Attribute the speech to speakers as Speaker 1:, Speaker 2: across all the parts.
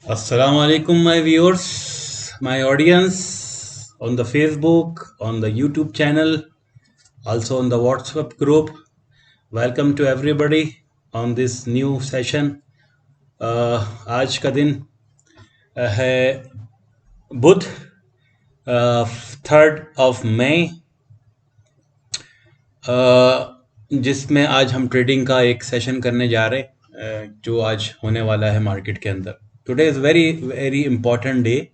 Speaker 1: Assalamu alaikum, my viewers, my audience on the Facebook, on the YouTube channel, also on the WhatsApp group. Welcome to everybody on this new session. आज का दिन है बुध 3 मई, जिसमें आज हम trading का एक सेशन करने जा रहे हैं, जो आज होने वाला है मार्केट के अंदर। Today is very very important day,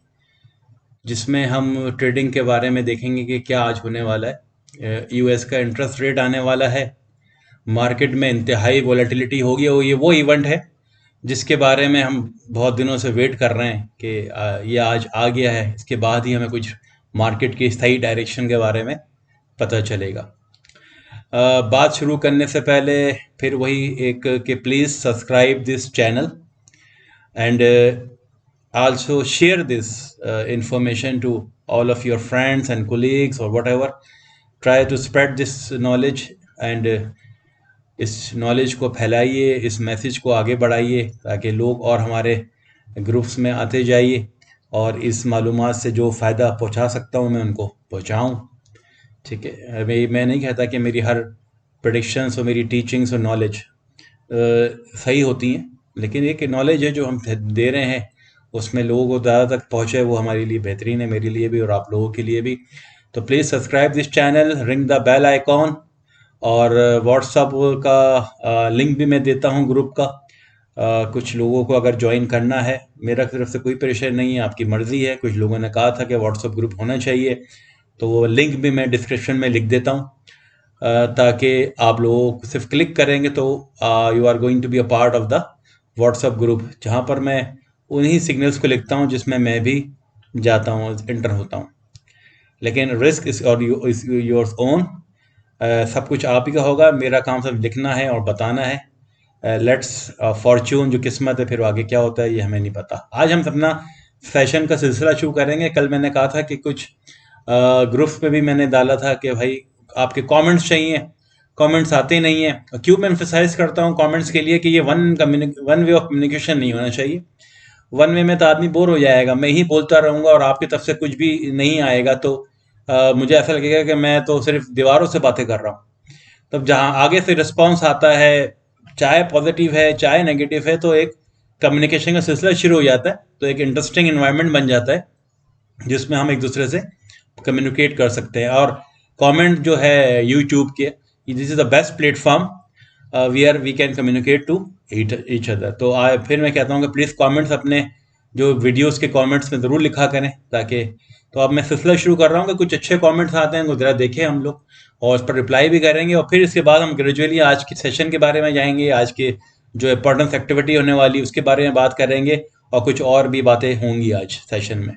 Speaker 1: जिसमें हम ट्रेडिंग के बारे में देखेंगे कि क्या आज होने वाला है। यूएस का इंटरेस्ट रेट आने वाला है, मार्केट में इंतहाई वॉलेटिलिटी होगी और ये वो इवेंट है जिसके बारे में हम बहुत दिनों से वेट कर रहे हैं कि ये आज आ गया है। इसके बाद ही हमें कुछ मार्केट की स्थायी डायरेक्शन के बारे में पता चलेगा। बात शुरू करने से पहले फिर वही एक कि please subscribe this channel and also share this information to all of your friends and colleagues or whatever. Try to spread this knowledge and इस नॉलेज को फैलाइए, इस मैसेज को आगे बढ़ाइए ताकि लोग और हमारे ग्रुप्स में आते जाइए और इस मालूमात से जो फ़ायदा पहुंचा सकता हूं मैं उनको पहुंचाऊं। ठीक है, मैं नहीं कहता कि मेरी हर प्रेडिक्शंस और मेरी टीचिंग्स और नॉलेज सही होती हैं, लेकिन एक नॉलेज है जो हम दे रहे हैं उसमें लोगों को ज़्यादा तक पहुँचे, वो हमारे लिए बेहतरीन है, मेरे लिए भी और आप लोगों के लिए भी। तो please subscribe this channel, ring the bell icon, और व्हाट्सअप का लिंक भी मैं देता हूँ ग्रुप का। कुछ लोगों को अगर ज्वाइन करना है, मेरा तरफ से कोई प्रेशर नहीं है, आपकी मर्ज़ी है। कुछ लोगों ने कहा था कि व्हाट्सअप ग्रुप होना चाहिए, तो वो लिंक भी मैं डिस्क्रिप्शन में लिख देता हूँ, ताकि आप लोग सिर्फ क्लिक करेंगे तो you are going to be a part of the WhatsApp group, जहाँ पर मैं उन्हीं सिग्नल्स को लिखता हूँ जिसमें मैं भी जाता हूँ, इंटर होता हूँ। लेकिन रिस्क इस और योर्स ओन, सब कुछ आप ही का होगा, मेरा काम सिर्फ लिखना है और बताना है। लेट्स फॉर्च्यून, जो किस्मत है फिर आगे क्या होता है ये हमें नहीं पता। आज हम अपना सेशन का सिलसिला शुरू करेंगे। कल मैंने कहा था कि कुछ ग्रुप्स पे भी मैंने डाला था कि भाई आपके कमेंट्स चाहिए, कमेंट्स आते नहीं हैं। क्यों मैं एम्फेसाइज करता हूँ कमेंट्स के लिए कि ये वन वे ऑफ कम्युनिकेशन नहीं होना चाहिए। वन वे में तो आदमी बोर हो जाएगा, मैं ही बोलता रहूँगा और आपकी तरफ से कुछ भी नहीं आएगा तो मुझे ऐसा लगेगा कि मैं तो सिर्फ दीवारों से बातें कर रहा हूँ। तब जहाँ आगे से रिस्पॉन्स आता है, चाहे पॉजिटिव है चाहे नेगेटिव है, तो एक कम्युनिकेशन का सिलसिला शुरू हो जाता है, तो एक इंटरेस्टिंग इन्वायरमेंट बन जाता है जिसमें हम एक दूसरे से कम्युनिकेट कर सकते हैं। और कमेंट जो है यूट्यूब के, this is the best platform where we can communicate to each other. तो फिर मैं कहता हूँ कि प्लीज़ कमेंट्स अपने जो वीडियोस के कमेंट्स में ज़रूर लिखा करें, ताकि तो अब मैं सिलसिला शुरू कर रहा हूँ कि कुछ अच्छे कमेंट्स आते हैं, ज़रा देखें हम लोग और उस पर रिप्लाई भी करेंगे, और फिर इसके बाद हम ग्रेजुअली आज के सेशन के बारे में जाएंगे। आज के जो इम्पोर्टेंस एक्टिविटी होने वाली उसके बारे में बात करेंगे, और कुछ और भी बातें होंगी आज सेशन में।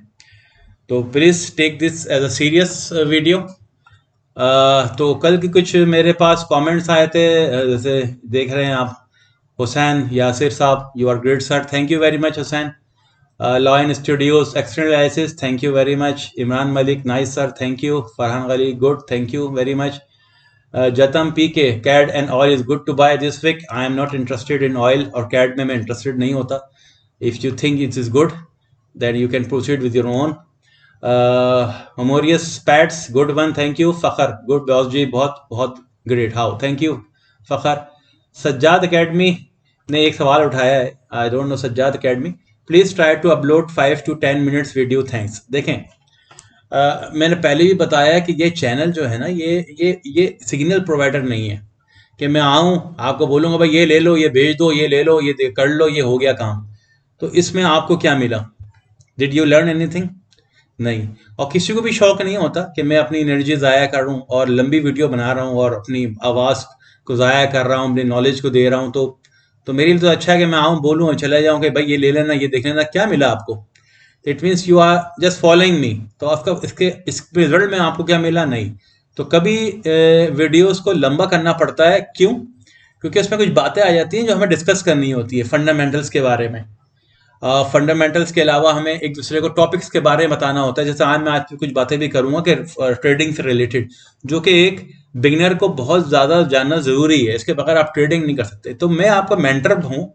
Speaker 1: तो please take this as a serious video. तो कल की कुछ मेरे पास कमेंट्स आए थे, जैसे देख रहे हैं आप, Hussain Yasir sahab, you are great sir, thank you very much Hussain. Lion Studios extended analysis, thank you very much. Imran Malik, nice sir, thank you. Farhan Gali, good, thank you very much. जतम P K, CAD and oil is good to buy this week. I am not interested in oil, और CAD में मैं interested नहीं होता। If you think it is good then you can proceed with your own. Memorious Pats, good one, thank you. Fakhar, good boss जी, बहुत बहुत great, how, thank you Fakhar। Sajjad academy ने एक सवाल उठाया है, I don't know Sajjad academy, please try to upload 5 to 10 minutes video, thanks. देखें, मैंने पहले भी बताया कि ये चैनल जो है ना, ये सिग्नल प्रोवाइडर नहीं है कि मैं आऊँ आपको बोलूँगा भाई ये ले लो, ये भेज दो, ये ले लो, ये कर लो, ये हो गया काम। तो इसमें आपको क्या मिला? Did you learn anything? नहीं। और किसी को भी शौक नहीं होता कि मैं अपनी एनर्जी ज़ाया कर रहा हूँ और लंबी वीडियो बना रहा हूँ और अपनी आवाज़ को ज़ाया कर रहा हूँ, अपनी नॉलेज को दे रहा हूँ। तो मेरे लिए तो अच्छा है कि मैं आऊँ, बोलूँ और चले जाऊँ कि भाई ये ले लेना, ये देख लेना, क्या मिला आपको? It means you are just following me. तो आपका इस रिजल्ट में आपको क्या मिला? नहीं। तो कभी वीडियोस को लंबा करना पड़ता है, क्यों? क्योंकि उसमें कुछ बातें आ जाती हैं जो हमें डिस्कस करनी होती है, फंडामेंटल्स के बारे में। फंडामेंटल्स के अलावा हमें एक दूसरे को टॉपिक्स के बारे में बताना होता है। जैसे आज कुछ बातें भी करूंगा कि ट्रेडिंग से रिलेटेड, जो कि एक बिगिनर को बहुत ज़्यादा जानना ज़रूरी है, इसके बगैर आप ट्रेडिंग नहीं कर सकते। तो मैं आपका मेंटर हूँ,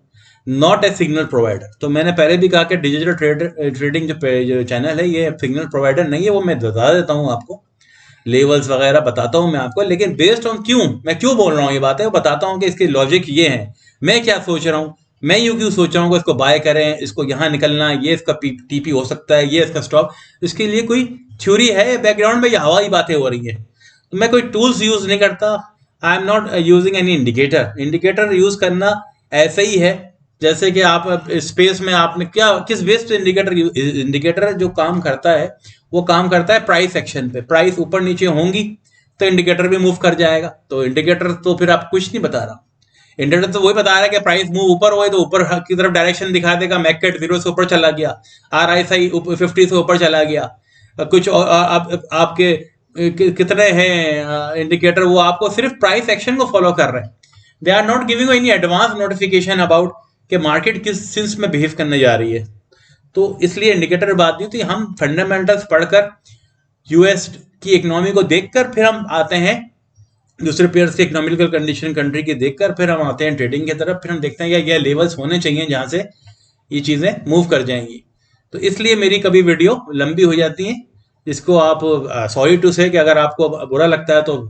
Speaker 1: नॉट ए सिग्नल प्रोवाइडर। तो मैंने पहले भी कहा कि डिजिटल ट्रेडिंग जो चैनल है ये सिग्नल प्रोवाइडर नहीं है, वो मैं बता देता हूँ आपको, लेवल्स वगैरह बताता हूँ मैं आपको, लेकिन बेस्ड ऑन मैं क्यों बोल रहा हूँ ये बातें, बताता हूँ कि इसकी लॉजिक ये है, मैं क्या सोच रहा हूँ, मैं यूं क्यों सोच रहा हूँ कि इसको बाय करें, इसको यहाँ निकलना, ये इसका टीपी हो सकता है, ये इसका स्टॉप, इसके लिए कोई थ्योरी है बैकग्राउंड में, ये हवा ही बातें हो रही है। तो मैं कोई टूल्स यूज नहीं करता, आई am not using any indicator. Indicator use करना ऐसे ही है जैसे कि आप स्पेस में आपने क्या, किस बेस पे इंडिकेटर जो काम करता है वो काम करता है प्राइस एक्शन पे। प्राइस ऊपर नीचे होंगी तो इंडिकेटर भी मूव कर जाएगा। तो इंडिकेटर तो फिर आप कुछ नहीं बता रहा, इंडिकेटर तो वही बता रहा है कि प्राइस मूव ऊपर हुए तो ऊपर की तरफ डायरेक्शन दिखा देगा, मैकेट 0 से ऊपर चला गया, RSI 50 से ऊपर चला गया, कुछ आपके कितने हैं इंडिकेटर, वो आपको सिर्फ प्राइस एक्शन को फॉलो कर रहे हैं। They are not giving any advance notification about कि मार्केट किस सेंस में बिहेव करने जा रही है। तो इसलिए इंडिकेटर बात नहीं होती, हम फंडामेंटल्स पढ़कर यूएस की इकोनॉमी को देखकर फिर हम आते हैं, दूसरे पेयर्स की इकोनॉमिकल कंडीशन कंट्री की देखकर फिर हम आते हैं ट्रेडिंग की तरफ। फिर हम देखते हैं ये लेवल्स होने चाहिए जहां से ये चीजें मूव कर जाएंगी। तो इसलिए मेरी कभी वीडियो लंबी हो जाती है, जिसको आप सॉरी टू से कि अगर आपको बुरा लगता है तो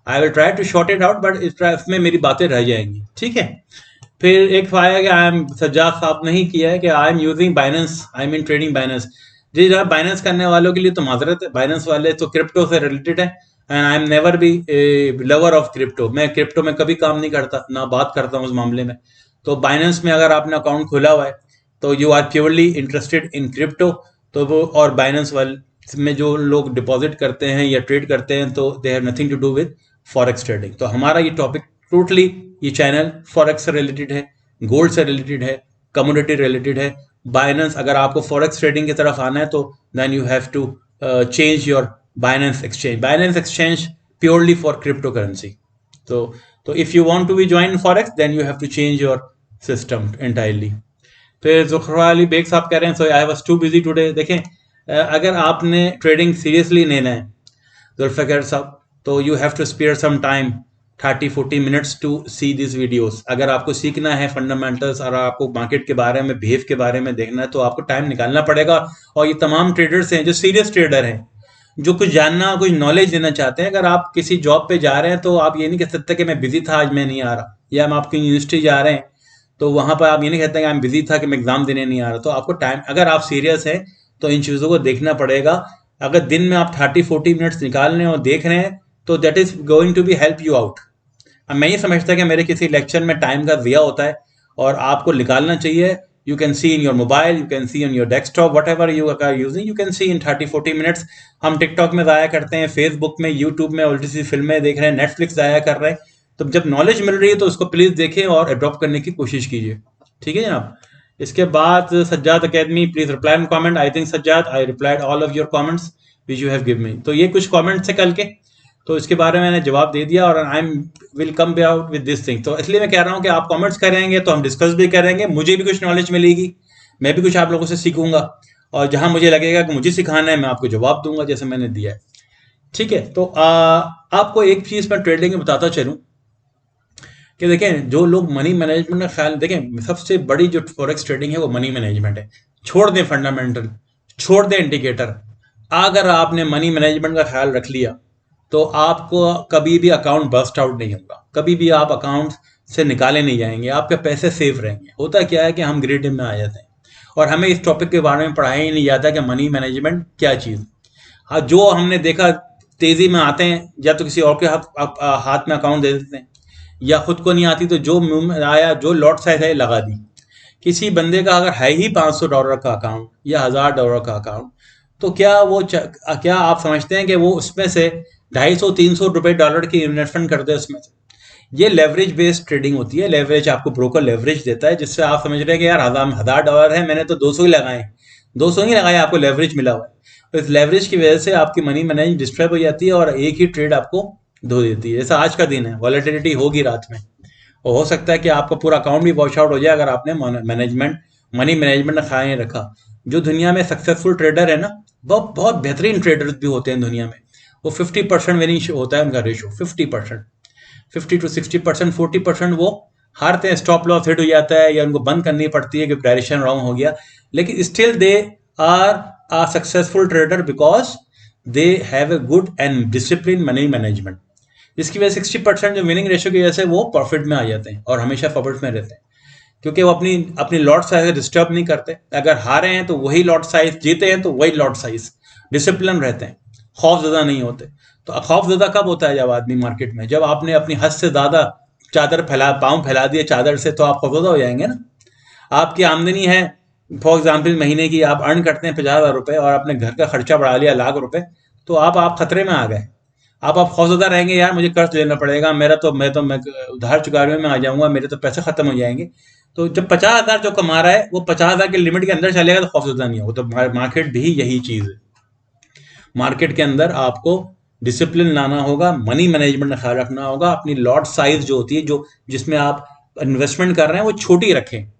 Speaker 1: I will try to short it out, but इसमें मेरी बातें रह जाएंगी, ठीक है। फिर एक आया कि आई एम सज्जाद साहब नहीं किया है कि I am using Binance, I mean trading Binance. जी जरा बाइनेंस करने वालों के लिए तो माजरत है, बाइनेंस वाले तो क्रिप्टो से रिलेटेड है, and I am never be lover of crypto. मैं क्रिप्टो में कभी काम नहीं करता, ना बात करता हूँ उस मामले में। तो बाइनेंस में अगर आपने अकाउंट खोला हुआ है तो you are purely interested in crypto, तो वो और बाइनेंस वाले में जो लोग डिपॉजिट करते हैं या ट्रेड करते हैं तो they have nothing to do with forex trading. तो हमारा ये टॉपिक टोटली, ये चैनल फॉरेक्स से रिलेटेड है, गोल्ड से रिलेटेड है, कमोडिटी रिलेटेड है। बाइनेंस, अगर आपको फॉरेक्स ट्रेडिंग की तरफ आना है तो then you have to change your Binance exchange. Binance exchange purely for crypto currency. तो if you want to be join forex then you have to change your system entirely. फिर जुखरा अली बेग साहब कह रहे हैं so I was too busy today. देखें, अगर आपने trading seriously लेना है जुल्फिकार साहब, तो you have to spare some time 30-40 minutes to see this videos. अगर आपको सीखना है फंडामेंटल्स और आपको मार्केट के बारे में, बिहेव के बारे में देखना है तो आपको टाइम निकालना पड़ेगा। और ये तमाम ट्रेडर्स हैं जो सीरियस ट्रेडर हैं, जो कुछ जानना, कुछ नॉलेज देना चाहते हैं। अगर आप किसी जॉब पे जा रहे हैं तो आप ये नहीं कह सकते कि मैं बिजी था आज मैं नहीं आ रहा, या हम आपकी यूनिवर्सिटी जा रहे हैं तो वहां पर आप ये नहीं कहते कि मैं बिजी था कि मैं एग्जाम देने नहीं आ रहा। तो आपको टाइम, अगर आप सीरियस हैं तो इन चीज़ों को देखना पड़ेगा। अगर दिन में आप 30-40 मिनट्स निकाल रहे हैं और देख रहे हैं तो that is going to be help you out. अब मैं ये समझता कि मेरे किसी लेक्चर में टाइम का ज़िया होता है और आपको निकालना चाहिए। You can see in your mobile, you can see in your desktop, whatever you are using, you can see in 30-40 minutes. हम टिकटॉक में ज़ाया करते हैं, फेसबुक में, यूट्यूब में उल्टी सी फिल्में देख रहे हैं, नेटफ्लिक्स ज़ाया कर रहे हैं। तो जब नॉलेज मिल रही है तो उसको प्लीज़ देखें और अडॉप्ट करने की कोशिश कीजिए, ठीक है जनाब। इसके बाद Sajjad academy, please reply in comment. I think Sajjad I replied all of your comments which you have give me. तो ये कुछ कमेंट्स है कल के, तो इसके बारे में मैंने जवाब दे दिया और I am will come be out with this thing. तो इसलिए मैं कह रहा हूँ कि आप कमेंट्स करेंगे तो हम डिस्कस भी करेंगे, मुझे भी कुछ नॉलेज मिलेगी, मैं भी कुछ आप लोगों से सीखूंगा, और जहां मुझे लगेगा कि मुझे सिखाना है मैं आपको जवाब दूंगा जैसे मैंने दिया है, ठीक है। तो आपको एक चीज मैं ट्रेडिंग में बताता चलूं कि देखें, जो लोग मनी मैनेजमेंट का ख्याल, देखें सबसे बड़ी जो फॉरेक्स ट्रेडिंग है वो मनी मैनेजमेंट है। छोड़ दें फंडामेंटल, छोड़ दें इंडिकेटर। अगर आपने मनी मैनेजमेंट का ख्याल रख लिया तो आपको कभी भी अकाउंट बस्ट आउट नहीं होगा, कभी भी आप अकाउंट से निकाले नहीं जाएंगे, आपके पैसे सेफ रहेंगे। होता क्या है कि हम ग्रेड में आ जाते हैं और हमें इस टॉपिक के बारे में पढ़ाया ही नहीं जाता कि मनी मैनेजमेंट क्या चीज़। हाँ, जो हमने देखा तेजी में आते हैं या तो किसी और के हाथ में अकाउंट दे देते हैं, या खुद को नहीं आती तो जो मुंह में आया, जो लॉट साइज है लगा दी। किसी बंदे का अगर है ही $500 का अकाउंट या $1000 का अकाउंट, तो क्या आप समझते हैं कि वो उसमें से 250-300 रुपए डॉलर की इन्वेस्टमेंट कर दे उसमें से? ये लेवरेज बेस्ड ट्रेडिंग होती है। लेवरेज, आपको ब्रोकर लेवरेज देता है, जिससे आप समझ रहे हैं कि यार $1000 है, मैंने तो 200 ही लगाए, 200 नहीं लगाए, आपको लेवरेज मिला हुआ है। तो इस लेवरेज की वजह से आपकी मनी मैनेजमेंट डिस्टर्ब हो जाती है और एक ही ट्रेड आपको धो देती है। जैसा आज का दिन है, वॉलेटिलिटी होगी रात में, और हो सकता है कि आपका पूरा अकाउंट भी वॉश आउट हो जाए अगर आपने मनी मैनेजमेंट का ख्याल नहीं रखा। जो दुनिया में सक्सेसफुल ट्रेडर है ना, बहुत बहुत बेहतरीन ट्रेडर्स भी होते हैं दुनिया में, वो 50% विनिंग होता है उनका रेशो, 50%, 50 to 60%, 40% वो हारते हैं, स्टॉप लॉस हिट हो जाता है या उनको बंद करनी पड़ती है कि डायरेक्शन रॉन्ग हो गया, लेकिन still they are a successful trader because they have a good and discipline money management, जिसकी वजह से 60% जो विनिंग रेशियो की वजह से वो प्रॉफिट में आ जाते हैं और हमेशा प्रॉफिट में रहते हैं, क्योंकि वो अपनी अपनी लॉट साइज डिस्टर्ब नहीं करते। अगर हारे हैं तो वही लॉट साइज, जीते हैं तो वही लॉट साइज, डिसिप्लिन रहते हैं, खौफ ज़्यादा नहीं होते। तो खौफ ज़्यादा कब होता है? जब आदमी मार्केट में, जब आपने अपनी हद से ज़्यादा चादर फैला, पाँव फैला दिए चादर से, तो आप खौफजदा हो जाएंगे ना। आपकी आमदनी है फॉर एग्जाम्पल महीने की, आप अर्न करते हैं 50,000 रुपये और अपने घर का खर्चा बढ़ा लिया लाख रुपए, तो आप खतरे में आ गए। आप खौफजदा रहेंगे, यार मुझे कर्ज लेना पड़ेगा, मैं उधार चुकाने में आ जाऊंगा, मेरे तो पैसे खत्म हो जाएंगे। तो जब 50,000 जो कमा रहा है वो 50,000 के लिमिट के अंदर चलेगा तो खौफजदा नहीं होगा। तो मार्केट भी यही चीज है। मार्केट के अंदर आपको डिसिप्लिन लाना होगा, मनी मैनेजमेंट का ख्याल रखना होगा, अपनी लॉट साइज जो होती है, जो जिसमें आप इन्वेस्टमेंट कर रहे हैं, वो छोटी रखें।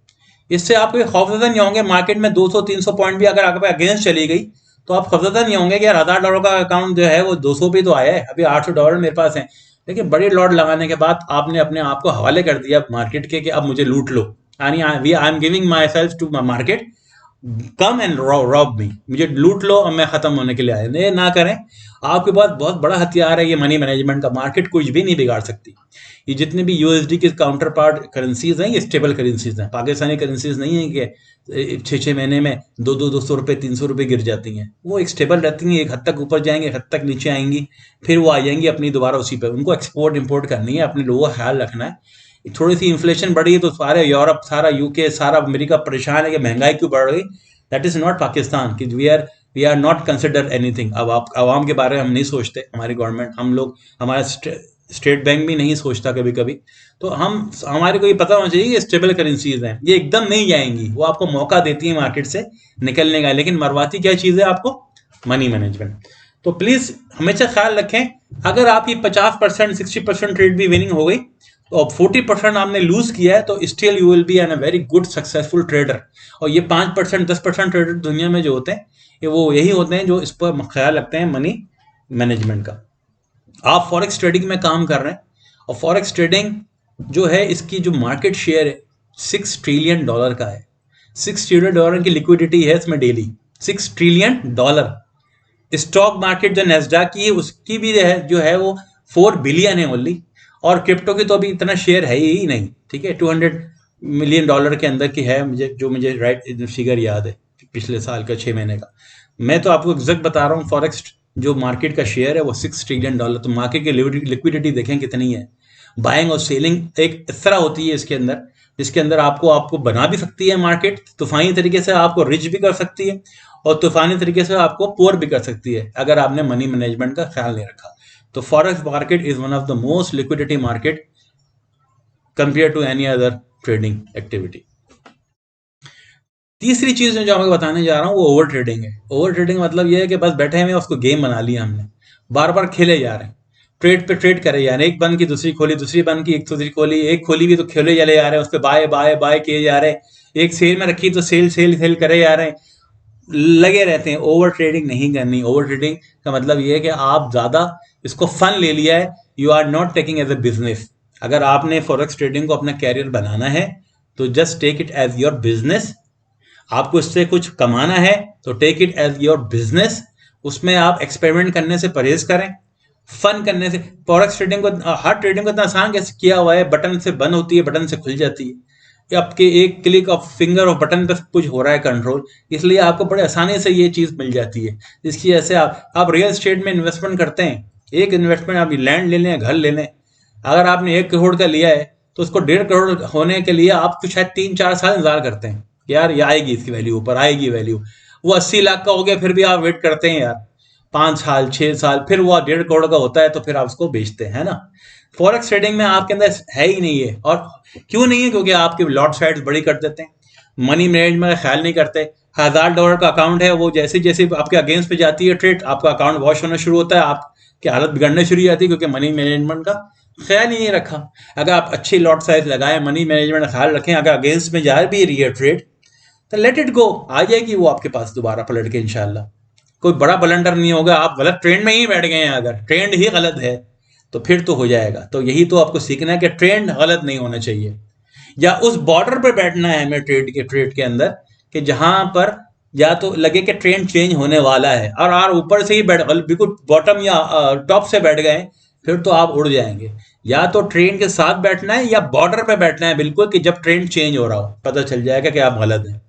Speaker 1: इससे आप कोई खौफजदा नहीं होंगे। मार्केट में 200-300 पॉइंट भी अगर आपके अगेंस्ट चली गई तो आप खौफजदा नहीं होंगे कि यार $1,000 का अकाउंट जो है वो 200 पे तो आया है, अभी $800 मेरे पास है। लेकिन बड़ी लॉट लगाने के बाद आपने अपने आप को हवाले कर दिया मार्केट के कि अब मुझे लूट लो, यानी I am giving myself to market, come and rob me, मुझे लूट लो और मैं खत्म होने के लिए आया। ये ना करें। आपके पास बहुत बड़ा हथियार है ये मनी मैनेजमेंट का, मार्केट कुछ भी नहीं बिगाड़ सकती। ये जितने भी यूएसडी के काउंटर पार्ट करेंसीज हैं, ये स्टेबल करेंसीज हैं, पाकिस्तानी करेंसीज नहीं है कि 6-6 महीने में 200-200 रुपये 300 रुपये गिर जाती हैं। वो एक स्टेबल रहती हैं, एक हद तक ऊपर जाएंगे, एक हद तक नीचे आएंगी, फिर वो आ जाएंगी अपनी दोबारा उसी पर। उनको एक्सपोर्ट इम्पोर्ट करनी है, अपने लोगों का ख्याल रखना है। थोड़ी सी इन्फ्लेशन बढ़ी है तो सारे यूरोप, सारा यूके, सारा अमेरिका परेशान है कि महंगाई क्यों बढ़ गई। दैट इज नॉट पाकिस्तान कि we are not consider anything. अब आप आवाम के बारे में हम नहीं सोचते, हमारी गवर्नमेंट, हम लोग, हमारा स्टेट बैंक भी नहीं सोचता कभी कभी। तो हमारे को ये पता होना चाहिए कि स्टेबल करेंसीज हैं, ये एकदम नहीं जाएंगी, वो आपको मौका देती है मार्केट से निकलने का। लेकिन मरवाती क्या चीज़ है आपको? Money management. तो प्लीज हमेशा ख्याल रखें, अगर आपकी 50% 60% ट्रेड भी विनिंग हो गई तो अब 40% आपने लूज किया है, तो still you will be an a very good successful trader. और ये 5% 10% ट्रेडर दुनिया में जो होते हैं, ये वो यही होते हैं जो इस पर ख्याल रखते हैं मनी मैनेजमेंट का। आप फॉरेक्स ट्रेडिंग में काम कर रहे हैं, और फॉरेक्स ट्रेडिंग जो है, इसकी जो मार्केट शेयर है $6 ट्रिलियन का है। $6 ट्रिलियन की लिक्विडिटी है इसमें डेली, $6 ट्रिलियन। स्टॉक मार्केट जो नेस्डैक की है उसकी भी जो है वो 4 बिलियन है ओनली, और क्रिप्टो की तो अभी इतना शेयर है ही नहीं। ठीक है, $200 मिलियन के अंदर की है, मुझे राइट फिगर याद है पिछले साल का 6 महीने का। मैं तो आपको एग्जैक्ट बता रहा हूँ, फॉरेक्स जो मार्केट का शेयर है वो $6 ट्रिलियन। तो मार्केट की लिक्विडिटी देखें कितनी है। बाइंग और सेलिंग एक इस तरह होती है इसके अंदर, जिसके अंदर आपको बना भी सकती है मार्केट, तूफानी तरीके से आपको रिच भी कर सकती है, और तूफानी तरीके से आपको पुअर भी कर सकती है अगर आपने मनी मैनेजमेंट का ख्याल नहीं रखा। तो forex market is one of the most liquidity market compare to any other trading activity. तीसरी चीज जो मैं बताने जा रहा हूँ वो ओवर ट्रेडिंग है। ओवर ट्रेडिंग मतलब ये है कि बस बैठे हुए उसको गेम बना लिया हमने, बार बार खेले जा रहे हैं, ट्रेड पे ट्रेड करे जा रहे हैं, एक बंद की दूसरी खोली, दूसरी बंद की एक दूसरी खोली, एक खोली भी तो खेले चले जा रहे हैं, उस पर बाय बाय बाय किए जा रहे हैं, एक सेल में रखी तो सेल सेल सेल करे जा रहे हैं, लगे रहते हैं। ओवर ट्रेडिंग नहीं करनी। ओवर ट्रेडिंग का मतलब ये है कि आप ज़्यादा इसको फन ले लिया है, you are not taking as a business. अगर आपने फॉरेक्स ट्रेडिंग को अपना कैरियर बनाना है तो just take it as your business. आपको इससे कुछ कमाना है तो take it as your business. उसमें आप एक्सपेरिमेंट करने से परहेज करें, फन करने से। फॉरेक्स ट्रेडिंग को, हर ट्रेडिंग को इतना आसान कैसे किया हुआ है, बटन से बंद होती है, बटन से खुल जाती है, आपके एक click of finger off button पर कुछ हो रहा है कंट्रोल, इसलिए आपको बड़े आसानी से ये चीज़ मिल जाती है। जिसकी वजह से आप रियल एस्टेट में इन्वेस्टमेंट करते हैं, एक इन्वेस्टमेंट आप लैंड ले लें, घर ले लें, अगर आपने 1 करोड़ का लिया है तो उसको 1.5 करोड़ होने के लिए आप कुछ शायद 3-4 साल इंतजार करते हैं कि यार ये आएगी, इसकी वैल्यू ऊपर आएगी वैल्यू। वो 80 लाख का हो गया फिर भी आप वेट करते हैं यार 5 साल 6 साल, फिर वो 1.5 करोड़ का होता है तो फिर आप उसको बेचते हैं ना। फॉरेक्स ट्रेडिंग में आपके अंदर है ही नहीं है। और क्यों नहीं है? क्योंकि आपके लॉट साइज बड़ी कर देते हैं, मनी मैनेजमेंट का ख्याल नहीं करते। $1,000 का अकाउंट है, वो जैसे जैसे आपके अगेंस्ट पे जाती है ट्रेड, आपका अकाउंट वॉश होना शुरू होता है, आपकी हालत बिगड़ने शुरू हो जाती है, क्योंकि मनी मैनेजमेंट का ख्याल ही नहीं रखा। अगर आप अच्छी लॉट साइज लगाए, मनी मैनेजमेंट का ख्याल रखें, अगर अगेंस्ट में जा भी रही है ट्रेड तो लेट इट गो, आ जाएगी वो आपके पास दोबारा पलट के इंशाल्लाह। कोई बड़ा ब्लंडर नहीं होगा। आप गलत ट्रेंड में ही बैठ गए हैं, अगर ट्रेंड ही गलत है तो फिर तो हो जाएगा। तो यही तो आपको सीखना है कि ट्रेंड गलत नहीं होना चाहिए। या उस बॉर्डर पे बैठना है हमें ट्रेड के अंदर, कि जहां पर या तो लगे कि ट्रेंड चेंज होने वाला है और ऊपर से ही बैठ बिल्कुल बॉटम या टॉप से बैठ गए, फिर तो आप उड़ जाएंगे। या तो ट्रेन के साथ बैठना है या बॉर्डर पे बैठना है बिल्कुल, कि जब ट्रेंड चेंज हो रहा हो पता चल जाएगा कि आप गलत हैं।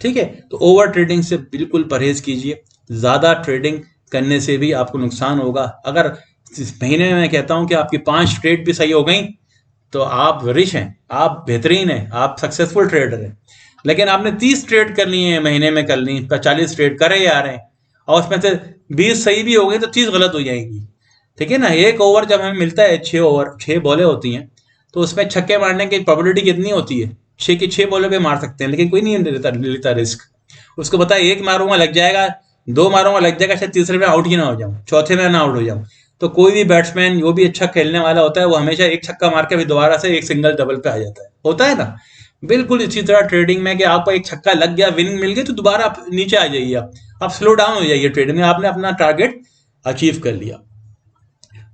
Speaker 1: ठीक है, तो ओवर ट्रेडिंग से बिल्कुल परहेज कीजिए। ज़्यादा ट्रेडिंग करने से भी आपको नुकसान होगा। अगर इस महीने में मैं कहता हूं कि आपकी 5 ट्रेड भी सही हो गई तो आप रिच हैं, आप बेहतरीन हैं, आप सक्सेसफुल ट्रेडर हैं। लेकिन आपने 30 ट्रेड करनी है महीने में, कर ली 40 ट्रेड करे जा रहे हैं और उसमें से 20 सही भी हो गई तो 30 गलत हो जाएंगी। ठीक है ना, एक ओवर जब हमें मिलता है, 6 ओवर 6 बॉलें होती हैं, तो उसमें छक्के मारने की प्रोबेबिलिटी कितनी होती है? 6 की 6 बॉलों पे मार सकते हैं, लेकिन कोई नहीं लेता रिस्क। उसको पता है एक मारूंगा लग जाएगा, 2 मारूंगा लग जाएगा, शायद तीसरे में आउट ही ना हो जाऊं, चौथे में ना आउट हो जाऊं। तो कोई भी बैट्समैन जो भी अच्छा खेलने वाला होता है वो हमेशा एक छक्का मार के फिर दोबारा से एक सिंगल डबल पे आ जाता है, होता है ना। बिल्कुल इसी तरह ट्रेडिंग में, कि आपको एक छक्का लग गया, विनिंग मिल गई, तो दोबारा आप नीचे आ जाइए, आप स्लो डाउन हो जाइए ट्रेडिंग में, आपने अपना टारगेट अचीव कर लिया।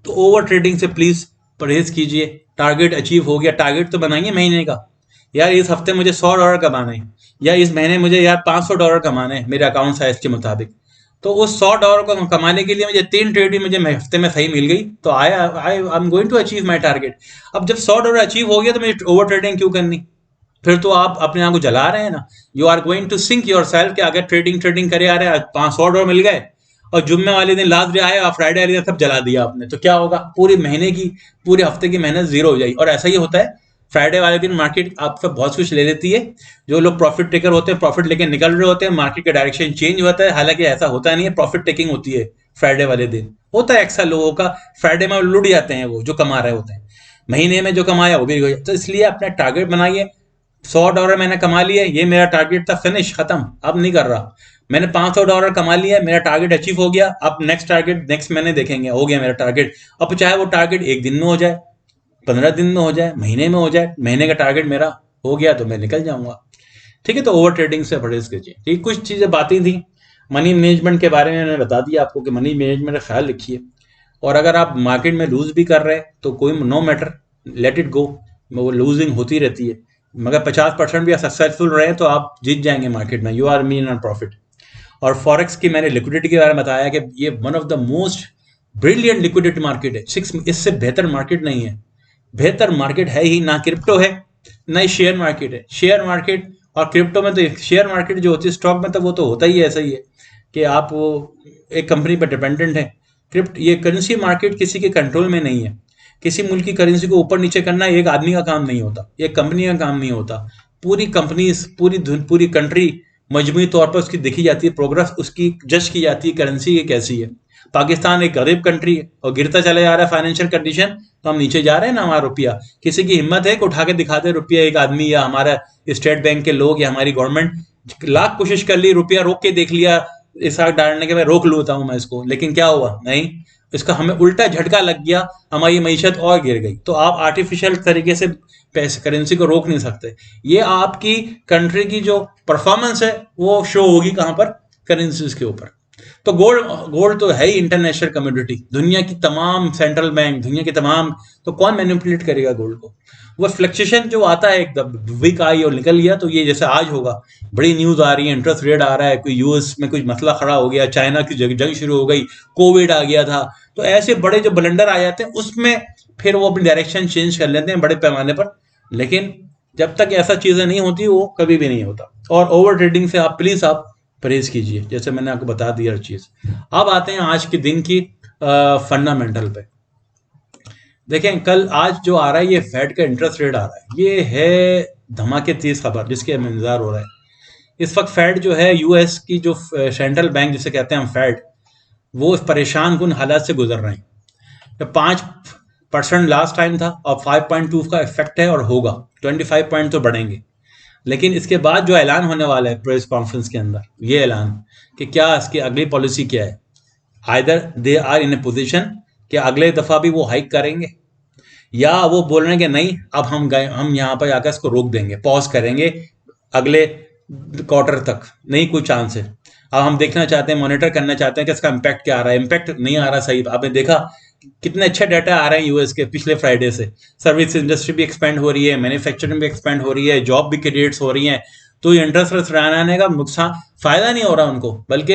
Speaker 1: तो ओवर ट्रेडिंग से प्लीज परहेज कीजिए। टारगेट अचीव हो गया, टारगेट तो बनाइए महीने का, यार इस हफ्ते मुझे $100 कमाना है, या इस महीने मुझे यार $500 कमाना है मेरे अकाउंट साइज के मुताबिक। तो उस $100 को कमाने के लिए मुझे 3 ट्रेड भी मुझे हफ्ते में सही मिल गई, तो I I am going to achieve my target. अब जब $100 अचीव हो गया तो मुझे ओवर ट्रेडिंग क्यों करनी? फिर तो आप अपने आप को जला रहे हैं ना। You are going to sink your self, कि अगर ट्रेडिंग ट्रेडिंग करे आ रहे हैं, $500 मिल गए और जुम्मे वाले दिन लास्ट डे आया और फ्राइडे वाले दिन सब जला दिया आपने, तो क्या होगा? पूरी महीने की, पूरे हफ्ते की मेहनत जीरो हो जाएगी। और ऐसा ही होता है, फ्राइडे वाले दिन मार्केट आपसे बहुत कुछ ले लेती है। जो लोग प्रॉफिट टेकर होते हैं, प्रॉफिट लेके निकल रहे होते हैं, मार्केट का डायरेक्शन चेंज होता है। हालांकि ऐसा होता नहीं है, प्रॉफिट टेकिंग होती है फ्राइडे वाले दिन। होता है अक्सर लोगों का, फ्राइडे में लुट जाते हैं वो जो कमा रहे होते हैं, महीने में जो कमाया वो भी हो जाता है। तो इसलिए अपना टारगेट बनाइए। $100 मैंने कमा लिया, ये मेरा टारगेट था, फिनिश, खत्म, अब नहीं कर रहा। मैंने $500 कमा लिया, मेरा टारगेट अचीव हो गया, अब नेक्स्ट टारगेट नेक्स्ट महीने देखेंगे, हो गया मेरा टारगेट। अब चाहे वो टारगेट एक दिन में हो जाए, 15 दिन में हो जाए, महीने में हो जाए, महीने का टारगेट मेरा हो गया तो मैं निकल जाऊंगा। ठीक है, तो ओवर ट्रेडिंग से परहेज कीजिए। ठीक, कुछ चीजें बातें थी मनी मैनेजमेंट के बारे में, मैंने बता दिया आपको कि मनी मैनेजमेंट का ख्याल रखिए। और अगर आप मार्केट में लूज भी कर रहे हैं तो कोई no matter, let it go, वो लूजिंग होती रहती है। मगर 50% भी सक्सेसफुल रहे तो आप जीत जाएंगे मार्केट में, you are mean on profit. और फॉरेक्स की मैंने लिक्विडिटी के बारे में बताया कि ये one of the most brilliant liquidity market है। इससे बेहतर मार्केट नहीं है, बेहतर मार्केट है ही ना। क्रिप्टो है ना ही शेयर मार्केट है। शेयर मार्केट और क्रिप्टो में तो, शेयर मार्केट जो होती है स्टॉक में, तो वो तो होता ही ऐसा ही है कि आप वो एक कंपनी पर डिपेंडेंट है। ये करेंसी मार्केट किसी के कंट्रोल में नहीं है। किसी मुल्क की करेंसी को ऊपर नीचे करना एक आदमी का काम नहीं होता, एक कंपनी का काम नहीं होता। पूरी कंपनीज, पूरी कंट्री मजमूई तौर पर उसकी देखी जाती है, प्रोग्रेस उसकी जज की जाती है, करेंसी की कैसी है। पाकिस्तान एक गरीब कंट्री है और गिरता चला जा रहा है फाइनेंशियल कंडीशन, तो हम नीचे जा रहे हैं ना। हमारा रुपया, किसी की हिम्मत है कि उठा के दिखा दे रुपया, एक आदमी या हमारा स्टेट बैंक के लोग या हमारी गवर्नमेंट लाख कोशिश कर ली, रुपया रोक के देख लिया, इस आग डालने के मैं रोक लूता हूं मैं इसको, लेकिन क्या हुआ? नहीं, इसका हमें उल्टा झटका लग गया, हमारी मईशत और गिर गई। तो आप आर्टिफिशियल तरीके से पैसे करेंसी को रोक नहीं सकते। ये आपकी कंट्री की जो परफॉर्मेंस है वो शो होगी कहां पर? करेंसीज के ऊपर। तो गोल्ड गोल्ड तो है ही इंटरनेशनल कम्युनिटी, दुनिया की तमाम सेंट्रल बैंक, दुनिया की तमाम, तो कौन मैनिपुलेट करेगा गोल्ड को? वो फ्लक्चुएशन जो आता है एकदम वीक आई और निकल गया, तो ये जैसे आज होगा, बड़ी न्यूज आ रही है, इंटरेस्ट रेट आ रहा है, कोई यूएस में कुछ मसला खड़ा हो गया, चाइना की जंग शुरू हो गई, कोविड आ गया था, तो ऐसे बड़े जो ब्लंडर आ जाते हैं उसमें फिर वो अपनी डायरेक्शन चेंज कर लेते हैं बड़े पैमाने पर। लेकिन जब तक ऐसा चीजें नहीं होती वो कभी भी नहीं होता। और ओवर ट्रेडिंग से आप प्लीज आप परहेज कीजिए, जैसे मैंने आपको बता दिया हर चीज। अब आते हैं आज के दिन की फंडामेंटल पे। देखें, कल आज जो आ रहा है ये फेड का इंटरेस्ट रेट आ रहा है, ये है धमाके तेज खबर जिसके हमें इंतजार हो रहा है। इस वक्त फेड जो है, यूएस की जो सेंट्रल बैंक जिसे कहते हैं हम फेड, वो इस परेशान कुन हालात से गुजर रहे हैं। जब 5% लास्ट टाइम था और 5.2 का इफेक्ट है और होगा 25 पॉइंट तो बढ़ेंगे। लेकिन इसके बाद जो ऐलान होने वाला है प्रेस कॉन्फ्रेंस के अंदर, ये ऐलान कि क्या इसकी अगली पॉलिसी क्या है। Either they are in a position कि अगले दफा भी वो हाइक करेंगे, या वो बोल रहे हैं कि नहीं, अब हम यहाँ पर आकर इसको रोक देंगे, पॉज करेंगे अगले क्वार्टर तक, नहीं कोई चांस है। अब हम देखना चाहते हैं, मॉनिटर करना चाहते हैं कि इसका इम्पैक्ट क्या आ रहा है। इम्पैक्ट नहीं आ रहा सही। आपने देखा कितने अच्छे डाटा आ रहे हैं यूएस के पिछले फ्राइडे से। सर्विस इंडस्ट्री भी एक्सपेंड हो रही है, मैन्युफैक्चरिंग भी एक्सपेंड हो रही है, जॉब भी क्रिएट्स हो रही हैं। तो ये इंटरेस्ट रेट्स बढ़ाने का नुकसान, फायदा नहीं हो रहा उनको, बल्कि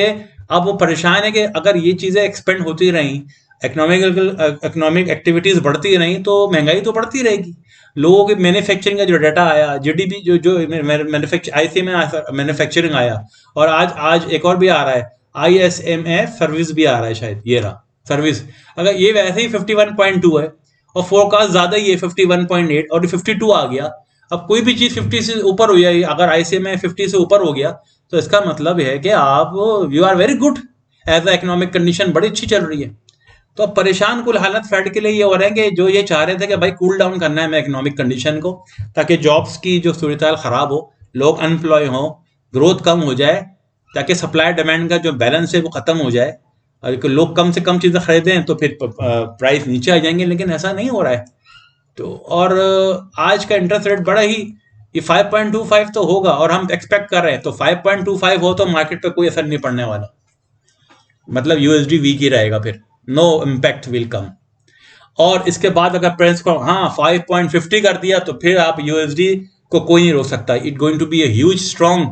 Speaker 1: अब वो परेशान है कि अगर ये चीजें एक्सपेंड होती रहीं, इकोनॉमिक एक्टिविटीज बढ़ती रहीं, तो महंगाई तो बढ़ती रहेगी। लोगों की मैन्युफैक्चरिंग का जो डाटा आया, जीडीपी जो जो मैन्युफैक्चर आईसी में मैन्युफैक्चरिंग आया, और आज आज एक और भी आ रहा है, आईएसएमएफ सर्विस भी आ रहा है शायद, ये रहा सर्विस। अगर ये वैसे ही 51.2 है और फोरकास्ट ज्यादा ही है 51.8, और 52 आ गया, अब कोई भी चीज 50 से ऊपर हो जाए, अगर आईसीएमए 50 से ऊपर हो गया, तो इसका मतलब है कि आप, you are very good, as a economic condition बड़ी अच्छी चल रही है। तो अब परेशान कुल हालत फेड के लिए ये हो रहे हैं कि जो ये चाह रहे थे कि भाई कूल डाउन करना है हमें इकोनॉमिक कंडीशन को, ताकि जॉब्स की जो सूरत खराब हो, लोग अनएम्प्लॉय हो, ग्रोथ कम हो जाए, ताकि सप्लाई डिमांड का जो बैलेंस है वो खत्म हो जाए, और लोग कम से कम चीजें खरीदें तो फिर प्राइस नीचे आ जाएंगे, लेकिन ऐसा नहीं हो रहा है। तो और आज का इंटरेस्ट रेट बड़ा ही, ये 5.25 तो होगा, और हम एक्सपेक्ट कर रहे हैं, तो 5.25 हो तो मार्केट पे कोई असर नहीं पड़ने वाला, मतलब यूएसडी वीक ही रहेगा, फिर नो इम्पैक्ट विल कम। और इसके बाद अगर प्राइस को 5.50 कर दिया, तो फिर आप यूएसडी को कोई नहीं रोक सकता। It going to be a huge strong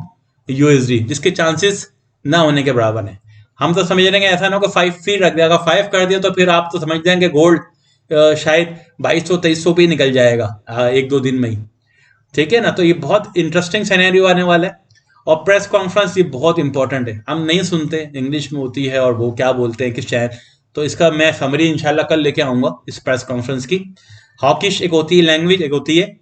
Speaker 1: USD, जिसके चांसेस ना होने के बराबर है। हम तो समझ रहे हैं ऐसा ना हो कि 5 फी रख दिया, अगर 5 कर दिया तो फिर आप तो समझ जाएंगे गोल्ड शायद 2200-2300 पे निकल जाएगा एक दो दिन में ही, ठीक है ना। तो ये बहुत इंटरेस्टिंग सिनेरियो आने वाला है। और प्रेस कॉन्फ्रेंस ये बहुत इंपॉर्टेंट है, हम नहीं सुनते, इंग्लिश में होती है और वो क्या बोलते हैं किस शहर, तो इसका मैं समरी इंशाल्लाह कल लेके आऊंगा इस प्रेस कॉन्फ्रेंस की। हॉकिश एक होती है लैंग्वेज, एक होती है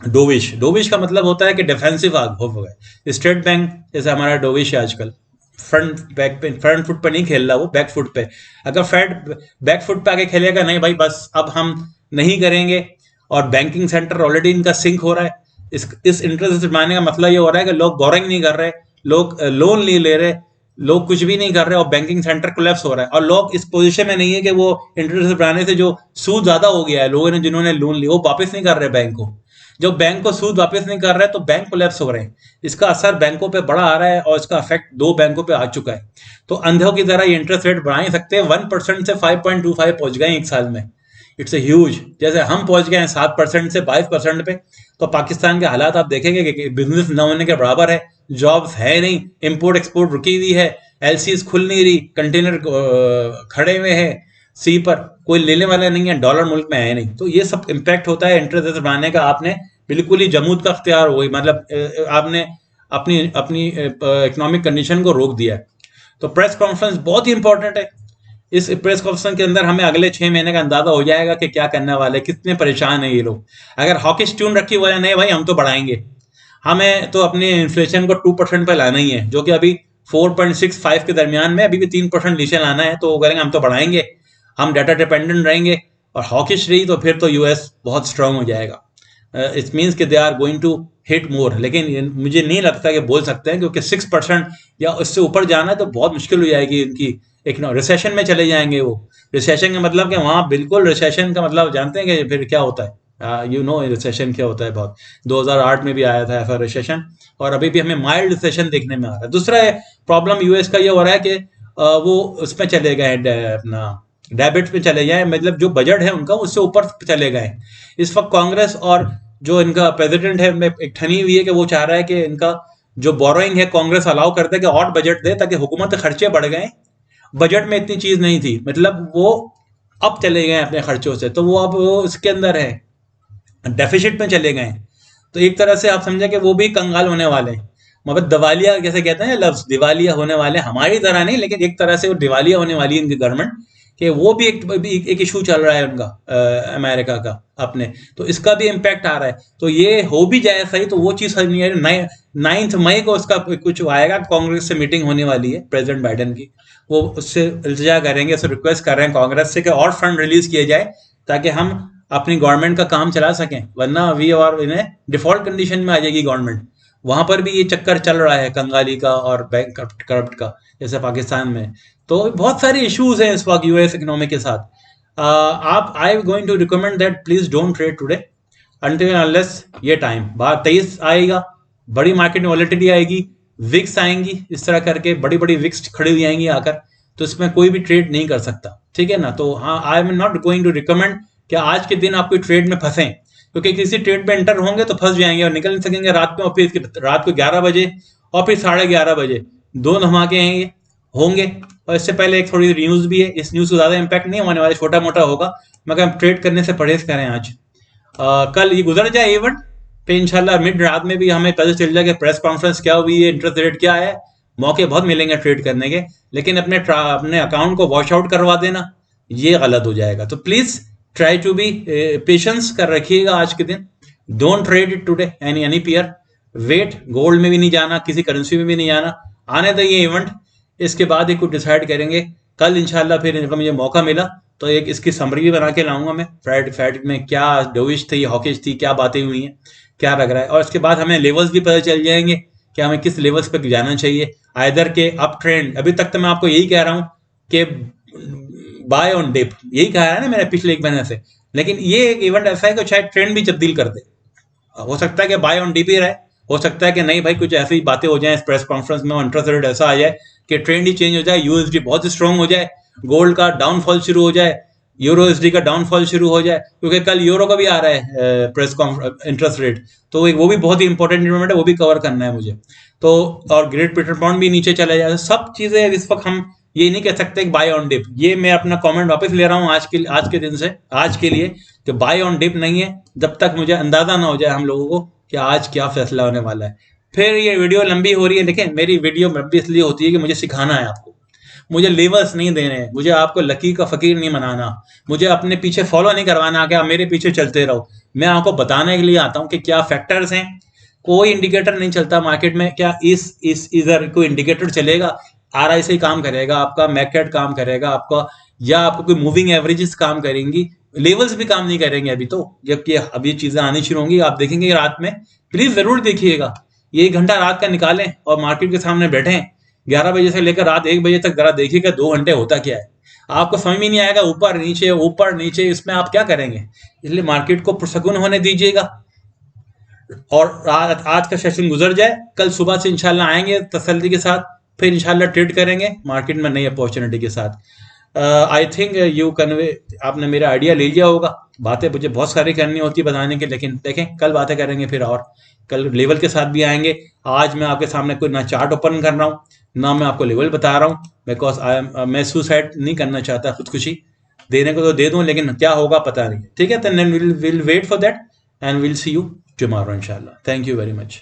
Speaker 1: डोविश। डोविश का मतलब होता है कि डिफेंसिव आग हो गए। स्टेट बैंक जैसे हमारा डोविश है आजकल, फ्रंट फुट पे नहीं खेल रहा, वो बैक फुट पे। अगर फेड बैक फुट पे आके खेलेगा, नहीं भाई बस अब हम नहीं करेंगे, और बैंकिंग सेक्टर ऑलरेडी इनका सिंक हो रहा है, इस इंटरेस्ट बढ़ाने का मतलब ये हो रहा है कि लोग बोरिंग नहीं कर रहे, लोग लोन नहीं ले रहे, लोग कुछ भी नहीं कर रहे, और बैंकिंग सेक्टर कोलैप्स हो रहा है, और लोग इस पोजीशन में नहीं है कि वो इंटरेस्ट बढ़ाने से जो सूद ज्यादा हो गया है, लोगों ने जिन्होंने लोन लिया वो वापस नहीं कर रहे बैंक को। जब बैंक को सूद वापस नहीं कर रहे तो बैंक कोलैप्स हो रहे हैं, इसका असर बैंकों पे बड़ा आ रहा है, और इसका इफेक्ट 2 बैंकों पे आ चुका है। तो अंधों की तरह ये इंटरेस्ट रेट बढ़ा ही सकते हैं। 1% से 5.25 पहुंच गए एक साल में, इट्स ए ह्यूज। जैसे हम पहुंच गए हैं 7% से 22% पे, तो पाकिस्तान के हालात आप देखेंगे कि बिजनेस न होने के बराबर है, जॉब्स है नहीं, इंपोर्ट एक्सपोर्ट रुकी हुई है, एलसीज खुल नहीं रही, कंटेनर खड़े हुए हैं सी पर, कोई लेने वाला नहीं है, डॉलर मुल्क में है नहीं। तो ये सब इम्पैक्ट होता है इंटरेस्ट रेट बढ़ाने का। आपने बिल्कुल ही जमूद का अख्तियार हो गई, मतलब आपने अपनी अपनी इकोनॉमिक कंडीशन को रोक दिया है। तो प्रेस कॉन्फ्रेंस बहुत ही इंपॉर्टेंट है। इस प्रेस कॉन्फ्रेंस के अंदर हमें अगले 6 महीने का अंदाजा हो जाएगा कि क्या करने वाले, कितने परेशान है ये लोग। अगर हॉकिश ट्यून रखी हुआ है, नहीं भाई हम तो बढ़ाएंगे, हमें तो अपने इन्फ्लेशन को 2% पे लाना ही है, जो कि अभी 4.65 के दरमियान में, अभी भी 3% नीचे लाना है, तो वो करेंगे हम तो बढ़ाएंगे, हम डाटा डिपेंडेंट रहेंगे। और हॉकिश रही तो फिर तो यूएस बहुत स्ट्रांग हो जाएगा। इट मीन्स कि they are going to hit more, लेकिन मुझे नहीं लगता कि बोल सकते हैं, क्योंकि 6% या उससे ऊपर जाना है तो बहुत मुश्किल हो जाएगी इनकी। एक रिसेशन में चले जाएंगे वो। रिसेशन का मतलब कि वहां बिल्कुल, रिसेशन का मतलब जानते हैं कि फिर क्या होता है, यू नो रिसेशन क्या होता है, बहुत 2008 में भी आया था ऐसा रिसेशन, और अभी भी हमें माइल्ड रिसेशन देखने में आ रहा है। दूसरा प्रॉब्लम यूएस का ये हो रहा है कि वो उसमें चले गए अपना डेबिट पे चले जाए, मतलब जो बजट है उनका उससे ऊपर चले गए। इस वक्त कांग्रेस और जो इनका प्रेसिडेंट है एक ठनी हुई है कि वो चाह रहा है कि इनका जो बोरोइंग है कांग्रेस अलाउ कर दे कि और बजट दे, ताकि हुकूमत के खर्चे बढ़ गए। बजट में इतनी चीज नहीं थी, मतलब वो अब चले गए अपने खर्चों से, तो वो अब वो इसके अंदर है, डेफिसिट में चले गए। तो एक तरह से आप समझे कि वो भी कंगाल होने वाले हैं, मतलब दिवालिया जैसे कहते हैं लफ्ज, दिवालिया होने वाले, हमारी तरह नहीं, लेकिन एक तरह से वो दिवालिया होने वाली है इनकी गवर्नमेंट, कि वो भी एक इशू चल रहा है उनका, अमेरिका का अपने, तो इसका भी इम्पैक्ट आ रहा है। तो ये हो भी जाए सही तो वो चीज नहीं है। 9 मई को उसका कुछ आएगा, कांग्रेस से मीटिंग होने वाली है प्रेसिडेंट बाइडेन की, वो उससे इल्तिजा करेंगे, उससे रिक्वेस्ट कर रहे हैं कांग्रेस से कि और फंड रिलीज किए जाए, ताकि हम अपनी गवर्नमेंट का काम चला सकें, वरना अभी और इन्हें डिफॉल्ट कंडीशन में आ जाएगी गवर्नमेंट। वहां पर भी ये चक्कर चल रहा है कंगाली का और बैंक करप्ट का, जैसे पाकिस्तान में। तो बहुत सारे इश्यूज हैं इस वक्त यूएस इकोनॉमी के साथ। आप I am going to recommend that please don't trade today until unless ये टाइम बाहर 23 आएगा, बड़ी मार्केट में वॉलेटिलिटी आएगी, विक्स आएंगी, इस तरह करके बड़ी बड़ी विक्स खड़ी हुई आएंगी आकर, तो इसमें कोई भी ट्रेड नहीं कर सकता, ठीक है ना। तो हाँ, I am not going to recommend कि आज के दिन आप कोई ट्रेड में फंसें, क्योंकि किसी ट्रेड में एंटर होंगे तो फंस जाएंगे और निकल नहीं सकेंगे रात में, और फिर रात को 11 बजे और फिर 11:30 बजे दो धमाके हैं ये होंगे। और इससे पहले एक थोड़ी न्यूज भी है, इस न्यूज को ज्यादा इम्पैक्ट नहीं होने वाला, छोटा मोटा होगा, मगर हम ट्रेड करने से परहेज करें आज। कल ये गुजर जाए इवेंट, फिर इंशाल्लाह मिड रात में भी हमें पता चल जाएगा प्रेस कॉन्फ्रेंस क्या हुई है, इंटरेस्ट रेट क्या है, मौके बहुत मिलेंगे ट्रेड करने के। लेकिन अपने अकाउंट को वॉश आउट करवा देना ये गलत हो जाएगा। तो please try to be patience कर रखिएगा आज के दिन। Don't trade it today any pair, wait, gold में भी नहीं जाना, किसी करेंसी में भी नहीं जाना, आने दो ये इवेंट, इसके बाद ही कुछ डिसाइड करेंगे। कल इंशाल्लाह फिर इनका मुझे मौका मिला तो एक इसकी समरी भी बना के लाऊंगा मैं, फ्राइड में क्या डोविश थी, हॉकिश थी, क्या बातें हुई हैं, क्या लग रहा है। और इसके बाद हमें लेवल्स भी पता चल जाएंगे कि हमें किस लेवल्स पे जाना चाहिए, आइदर के अप ट्रेंड। अभी तक तो मैं आपको यही कह रहा हूँ कि बाय ऑन डिप, यही कहा है ना मैंने पिछले एक महीने से, लेकिन ये एक इवेंट ऐसा है कि शायद ट्रेंड भी तब्दील कर दे। हो सकता है कि बाय ऑन डीपी रहे, हो सकता है कि नहीं भाई कुछ ऐसी बातें हो जाए इस प्रेस कॉन्फ्रेंस में, इंटरेस्ट रेट ऐसा आ जाए कि ट्रेंड ही चेंज हो जाए, यूएसडी बहुत स्ट्रांग हो जाए, गोल्ड का डाउनफॉल शुरू हो जाए, यूरो एसडी का डाउनफॉल शुरू हो जाए, क्योंकि कल यूरो का भी आ रहा है प्रेस इंटरेस्ट रेट, तो वो भी बहुत ही इंपॉर्टेंट इवेंट है, वो भी कवर करना है मुझे। तो और ग्रेट ब्रिटेन पाउंड भी नीचे चला जाए, सब चीजें इस वक्त हम ये नहीं कह सकते कि बाय ऑन डिप। ये मैं अपना कमेंट वापस ले रहा हूँ आज के दिन से, आज के लिए, कि बाय ऑन डिप नहीं है जब तक मुझे अंदाजा ना हो जाए हम लोगों को कि आज क्या फैसला होने वाला है। फिर ये वीडियो लंबी हो रही है, लेकिन मेरी वीडियो लंबी इसलिए होती है कि मुझे सिखाना है आपको, मुझे लेवल्स नहीं देने हैं, मुझे आपको लकी का फकीर नहीं बनाना, मुझे अपने पीछे फॉलो नहीं करवाना कि आप मेरे पीछे चलते रहो। मैं आपको बताने के लिए आता हूँ कि क्या फैक्टर्स हैं। कोई इंडिकेटर नहीं चलता मार्केट में, क्या इस इधर कोई इंडिकेटर चलेगा, RSI काम करेगा आपका, मैकेट काम करेगा आपका, या आपको कोई मूविंग एवरेजेस काम करेंगी, लेवल्स भी काम नहीं करेंगे अभी तो, जबकि अब ये चीजें आनी शुरू होंगी, आप देखेंगे रात में। प्लीज जरूर देखिएगा, ये 1 घंटा रात का निकालें और मार्केट के सामने बैठे 11 बजे से लेकर रात 1 बजे तक, जरा देखिएगा 2 घंटे होता क्या है। आपको समझ में नहीं आएगा, ऊपर नीचे, इसमें आप क्या करेंगे। इसलिए मार्केट को पुरसकून होने दीजिएगा, और आज का सेशन गुजर जाए, कल सुबह से इंशाल्लाह आएंगे तसल्ली के साथ, फिर इंशाल्लाह ट्रेड करेंगे मार्केट में नई अपॉर्चुनिटी के साथ। आई थिंक यू कन्वे, आपने मेरा आइडिया ले लिया होगा। बातें मुझे बहुत सारी करनी होती है बताने की, लेकिन देखें कल बातें करेंगे फिर, और कल लेवल के साथ भी आएंगे। आज मैं आपके सामने कोई ना चार्ट ओपन कर रहा हूँ, ना मैं आपको लेवल बता रहा हूँ, बिकॉज मैं सुसाइड नहीं करना चाहता, खुदकुशी देने को तो दे दूं, लेकिन क्या होगा पता नहीं। ठीक है, तो will wait for that and will see you tomorrow इंशाल्लाह। Thank you very much.